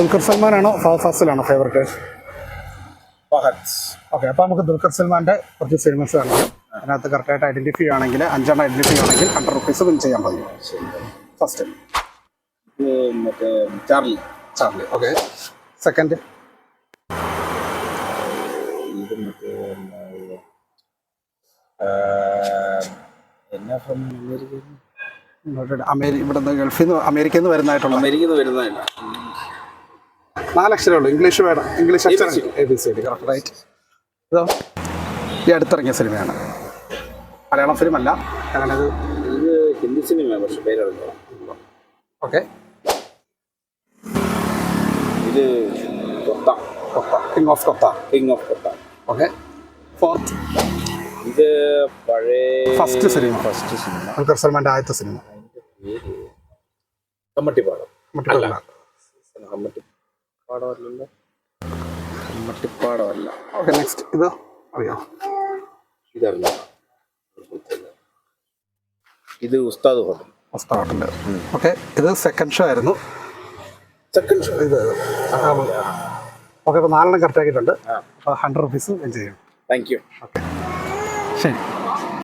Dulquer സൽമാനാണോ Fahad ഫാസിലാണോ favourite? Fahad. Okay, അപ്പോൾ നമുക്ക് ദുൽഖർ സൽമാൻ്റെ കുറച്ച് സിനിമസ് കാണാം. അതിനകത്ത് കറക്റ്റായിട്ട് ഐഡൻറ്റിഫൈ ആണെങ്കിൽ 5 ഐഡൻറ്റിഫൈ ആണെങ്കിൽ 100 റുപ്പീസ് വിൻ ചെയ്യാൻ പറ്റും. ഫസ്റ്റ് മറ്റേ ചാർലി. ഓക്കെ. സെക്കൻഡ് ഇത് മറ്റേ എന്നാ ഫ്രം ഇവിടുന്ന് ഗൾഫിൽ നിന്ന് അമേരിക്കയിൽ നിന്ന് വരുന്നതായിട്ടുള്ള അമേരിക്കയിൽ നിന്ന് വരുന്നതല്ല. 4 അക്ഷരമേ ഉള്ളൂ. ഇംഗ്ലീഷ് വേണം. ഇംഗ്ലീഷ് അക്ഷരം ABCD കറക്റ്റ് റൈറ്റ്. ഇതോ ഈ അടുത്തിറങ്ങിയ സിനിമയാണ്, മലയാളം ഫിലിം അല്ല. ഞാനത് ഇത് ഹിന്ദി സിനിമയാണ്, പക്ഷെ പേരറിഞ്ഞോ. ഓക്കെ. ഇത് Kotha. King of Kotha. Okay. Fourth ഇത് പഴയ ഫസ്റ്റ് സിനിമ ദുൽഖർ സൽമാൻ്റെ ആദ്യത്തെ സിനിമ. കമ്മട്ടിപ്പാടം. കമ്മട്ടിപ്പാടമല്ല. ഓക്കെ, നെക്സ്റ്റ് ഇത് അറിയോ? ഇതറിഞ്ഞ ഇത് ഉസ്താദ് ഹോട്ടൽ. ഓക്കെ, ഇത് സെക്കൻഡ് ഷോ ആയിരുന്നു. ഇത് ഓക്കെ. അപ്പോൾ 4 കറക്റ്റ് ആക്കിയിട്ടുണ്ട്. അപ്പോൾ 100 റുപ്പീസ് വിൻ ചെയ്യും. Thank you. ഓക്കെ, ശരി.